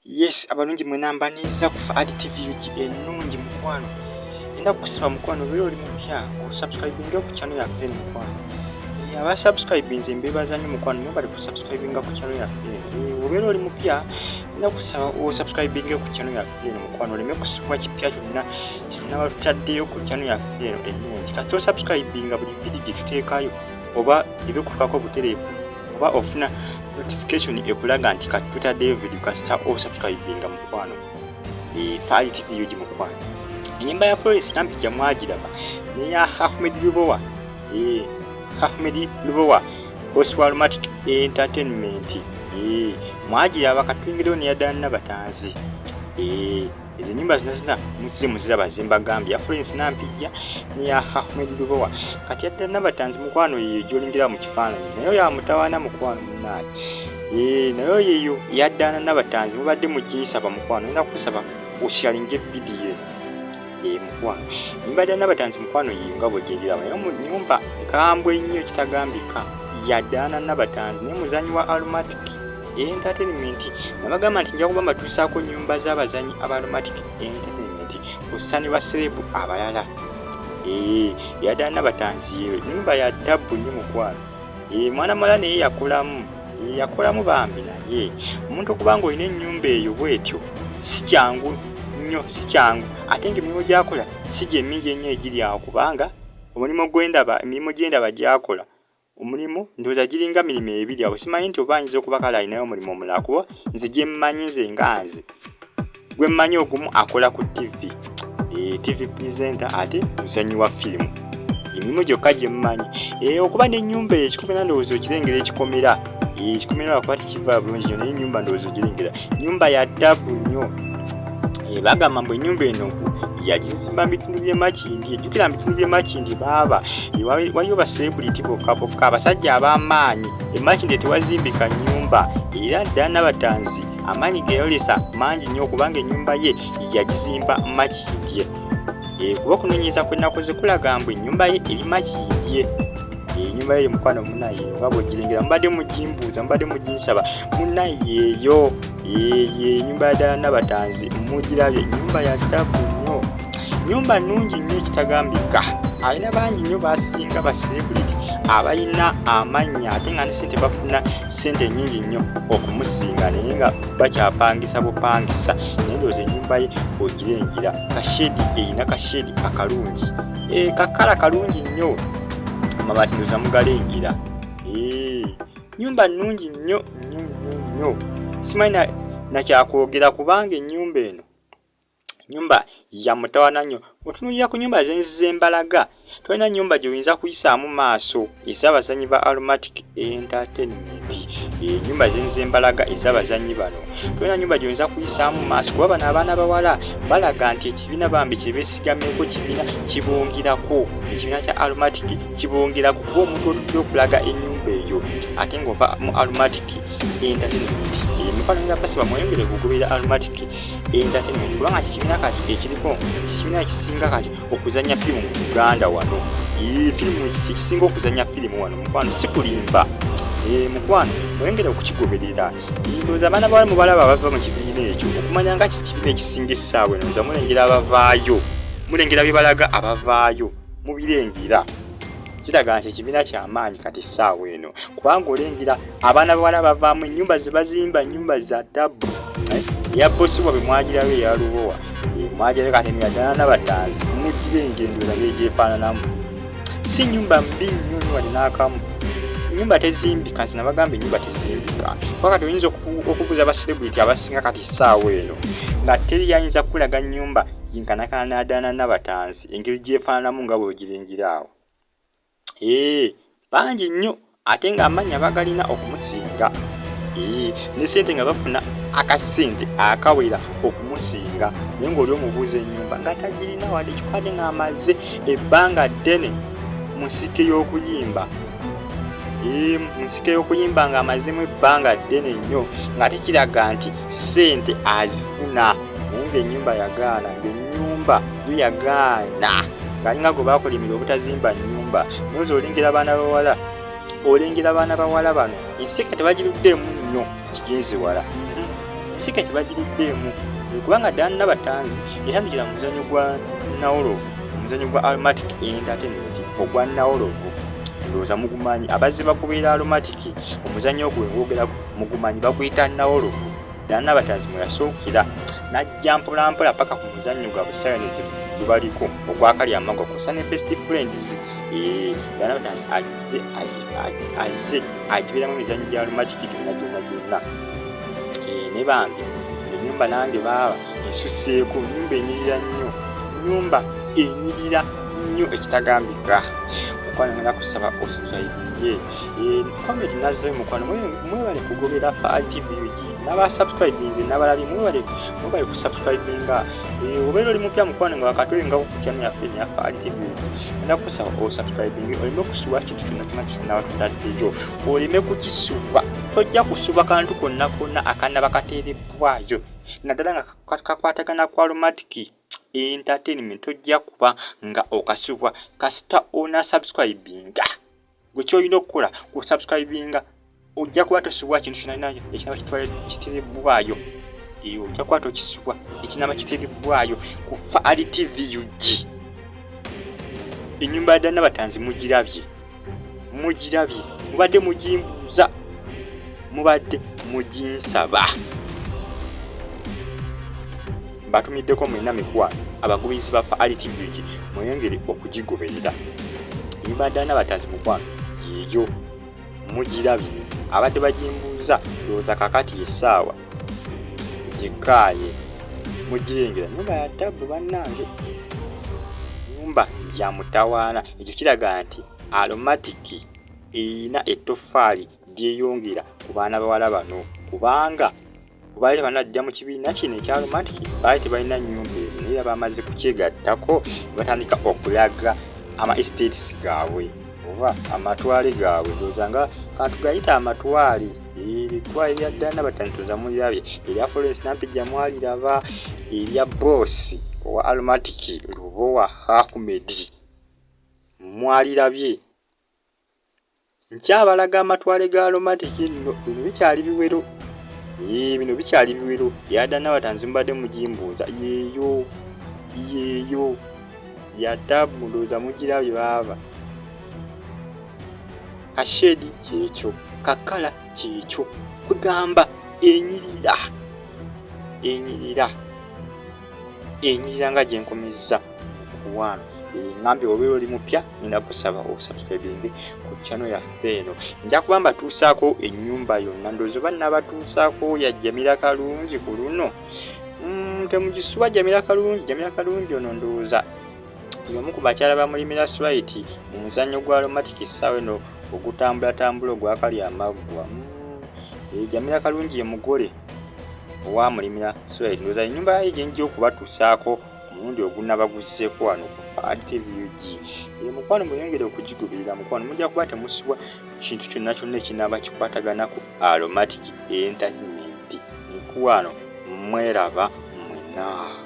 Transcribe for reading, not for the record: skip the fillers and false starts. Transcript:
Yes, abalungi mwenambaniza ku Fahad TV ennungi mukwano. Nenda kusaba mukwano biro oli mupya osubscribinga ku channel yaffe mukwano. Aba subscribinze mbebaza nnyo mukwano nyo bali ku subscribinga ku channel yaffe. Obero oli mupya nenda kusaba osubscribinga ku channel yaffe mukwano oleme kusubwa kipya kyonna n'abataddeyo ku channel yaffe ennungi. Kasito subscribinga buli video gye tuteekayo oba ebikufako butereevu oba ofuna notification ekulaga nti kati tutaddeyo video kasita osubscribinga mukwano. Fahad TV yugi mukwano. Enyimba ya Florence Nampijja mwagiraba neya Ahmed Lubowa. Ahmed Lubowa boss wa Aromatic Entertainment. Mwagiraba katwingireyo neyaddaana n'abatanzi. Izi nyimba zina muziraba zimba gambya Florence Nampijja neya Ahmed Lubowa kati yaddaana n'abatanzi mukwano yeyo gyolingira mu kifaananyi nayo ya mutawaana mukwano munnaye. Nayo yeyo yaddaana n'abatanzi mubadde muginsaba mukwano nenda kusaba osharinge video mukwano. Nyimba yaddaana n'abatanzi mukwano yeyo nga bw'ogyendera nayo mu nyumba nkambwe nnyo kitagambika yaddaana n'abatanzi naye muzanyi wa Aromatic Entertainment nabagamba nti nja kuba mbatuusaako nnyumba z'abazanyi aba Aromatic Entertainment osani wa serebu abalala. Yaddaana n'abatanzi yeyo nyumba ya ddabu nnyo mukwano. Mwana muwala naye yakolamu bambi naye omuntu okubanga olina ennyumba eyo bwetyo si kyangu nnyo, si kyangu ate ng'emirimu gy'akola si gye mingi ennyo egiri awo kubanga emirimu gy'endaba gy'akola omulimu ndowooza giringa mirimu ebiri awo. Simanyi nti oba ayinza okuba kale alinayo omulimu omulala kuba nze gye mmanyi nze nga nze gwe mmanyi ogumu akola ku TV presenter ate muzanyi wa firimu. Emirimu gyokka gye mmanyi. Okuba n'ennyumba eyo ekikomera ndowooza okirengera ekikomera. Ekikomera lwakuba tekiva bulungi nnyo naye ennyumba ndowooza ogirengera. Nnyumba ya ddabu nnyo. Bagamba mbu ennyumba eno yagizimba mu bitundu by'e Makindye. Ejjukira mu bitundu by'e Makindye baaba waliyo baselebrity bokka bokka abasajja ab'amaanyi. E Makindye tewazimbika nnyumba era ddaana n'abatanzi amaanyi ge yayolesa mangi nnyo kubanga ennyumba ye yagizimba Makindye. Kuba okunoonyereza kwe nakoze kulaga mbu ennyumba ye eri Makindye. Ennyumba ye mukwano munnaye nga bw'ogirengera mubadde mugimbuuza mubadde muginsaba munnaye yeeyo. Ennyumba ya ddaana n'abatanzi mugirabye ennyumba ya ddabu nnyo. Nnyumba nnungi nnyo ekitagambika. Alina bangi nnyo basinga baselebrity abalina amannya ate nga ne ssente bafuna ssente nnyingi nnyo okumusinga naye nga bakyapangisa bupangisa. Naye ndowooza ennyumba ye ogirengera kashedi erina kashedi akalungi. Kakala kalungi nnyo. Amabaati ndowooza mugalengera. Nnyumba nnungi nnyo nnyo. Simanyi nakyakwogera kubanga ennyumba eno nnyumba ya mutawaana nnyo. Otunuulira ku nnyumba z'embalaga tolina nnyumba gy'oyinza kuyisaamu maaso ez'abazanyi ba Aromatic Entertainment. Ennyumba z'embalaga ez'abazanyi bano tolina nnyumba gy'oyinza kuyisaamu maaso kuba bano abaana bawala balaga nti ekibiina bambi kye beesigameko kibiina kibongirako. Ekibiina kya Aromatic kibongirako kuba omuntu otudde okulaga ennyumba eyo ate ng'ova mu Aromatic Entertainment. Mukwano nga basiba mweyongere kugubira Aromatic Entertainment kubanga kibiina kati ekiriko kibiina ekisinga kati okuzannya firimu mu Uganda wano. Firimu kisinga okuzannya firimu wano mukwano si kulimba. Mukwano mweyongere okukigoberera. Ndowooza abaana bawala mubalaba abava mu kibiina ekyo okumanya nga kibiina ekisinga essaawa eno nza mulengera abavaayo mulengera bye balaga abavaayo mubirengera. Kiraga nti ekibiina ky'amaanyi kati essaawa eno kubanga olengera abaana bawala bavaamu ennyumba ze bazimba ennyumba za ddabu. Eya bbosi waabwe mwagirabe eya Lubowa mwagirabe kati yaddaana n'abatanzi mugirengera endowooza ng'egyefaananamu. Si nnyumba mbi nnyo wadde n'akamu. Ennyumba tezimbika nze nabagamba ennyumba tezimbika kuba kati oyinza okubuuza abaselebrity abasinga kati essaawa eno nga teri yayinza kukulaga nnyumba yinkanakana n'addaana n'abatanzi engeri gyefaananamu nga bw'ogirengera awo. Bangi nnyo ate ng'amannya bagalina okumusinga. Ne ssente nga bafuna akasente akawera okumusinga naye ng'oli omubuuza ennyumba nga tagirina wadde kikwadde ng'amaze ebbanga ddene mu nsike y'okuyimba. Mu nsike y'okuyimba ng'amazemu ebbanga ddene nnyo ng'ate kiraga nti ssente azifuna naye ng'ennyumba yagaana ng'ennyumba yo yagaana ng'alinga gwe baakolimira obutazimba nnyumba. Noza olengera abaana bawala bano ensika tebagiruddeemu nnyo kigenze wala. sika kibagiriddemu kubanga ddala Nabatanzi yatandikira mu muzannyo gwa Nawolovu, omuzannyo gwa Aromatic Entertainment ogwa Nawolovu. Ndowooza mugumanyi abazze bakubeera Aromatic omuzannyo gwe ng'ogera mugumanyi baguyita Nawolovu. Ddala Nabatanzi mwe yasookera n'ajja mpolampola paka ku muzannyo gwabwe Silence gwe baliko ogwa Kalyamago kussa ne Best Friends. Ddala Nabatanzi azze agibeeramu emizannyo gya Aromatic gyonna. Ne bambi ennyumba nange baaba esusseeko, nnyumba enyirira nnyo ekitagambika. Mukwano ngenda kusaba osubscribe comment nazzayo mukwano mwebale kugobera Far TV UG n'abasubscribinze n'abalali mwebale kusubscribinga. Obeera oli mupya mukwano nga wakatwerengawo ku channel yaffe eya Far TV UG ngenda kusaba osubscribinge oleme okusuba kintu kyonna kyonna watutaddeyo oleme kukisuba. Tojja kusuba kantu konna akanaba kateerebbwayo naddala nga kakwatagana ku Aromatic Entertainment tojja kuba nga okasubwa kasita ona subscribinga. Gwe kyolina okukola ku subscribinga ojja kuba tosubwa kintu kyonna ekinaba kiteerebbwayo. Ojja kuba tokisubwa ekinaba kiteerebbwayo ku Far TV UG. Ennyumba ya Nabatanzi mugirabye mubadde mugimbuuza mubadde muginsaba. Batumiddeko mwena mikwano abagoberezi ba Far TV UG mweyongere okugigoberera. Ennyumba ya Nabatanzi mukwano yeeyo mugirabye abadde bagimbuuza ndowooza kakati essaawa gikaaye mugirengera. Nnyumba ya ddabbu bannange, nnyumba ya mutawaana. Ekyo kiraga nti Aromatic erina ettoffaali lyeyongera ku baana bawala bano kubanga baali banajja mu kibiina kino ekya Aromatic baali tebalina nnyumba ezo naye bamaze kukyegattako batandika okulaga estates gaabwe oba amatwale gaabwe. Ndowooza nga kantu gayita amatwale. Eritwale lya ddala Nabatanzi toza mulirabye, erya Florence Nampijja mwaliraba, erya boss owa Aromatic Lubowa Ahmed mwalirabye. Nkyabalaga amatwale ga Aromatic nno bino bikyali biwero. Bino bikyali biwero. Ya ddala Nabatanzi mubadde mugimbuuza yeeyo ya ddabbu ndowooza mugirabye baaba. Kashedi kyekyo, kakala kyekyo, kugamba enyirira nga gyenkomezza okuwaano. Ngambe obeera oli mupya ngenda kusaba osubscribinge ku channel yaffe eno. Nja kuba mbatuusaako ennyumba yonna ndowooza oba nabatuusaako ya Jamila Kalungi ku luno. Temugisuba Jamila Kalungi ono ndowooza y'omu ku bakyala ba Mulimira Swite mu muzannyo gwa Aromatic essaawa eno ogutambula ogwa Kalyamaggwa. Jamila Kalungi ye mugole owa Mulimira Swite. Ndowooza ennyumba ye gye nja okubatuusaako omulundi ogunnabaguzzeeko wano ku Far TV UG. Mukwano mweyongere okugigoberera mukwano, mujja kuba temusubwa kintu kyonna ekinaaba kikwatagana ku Aromatic Entertainment. Mukwano mweraba mwena.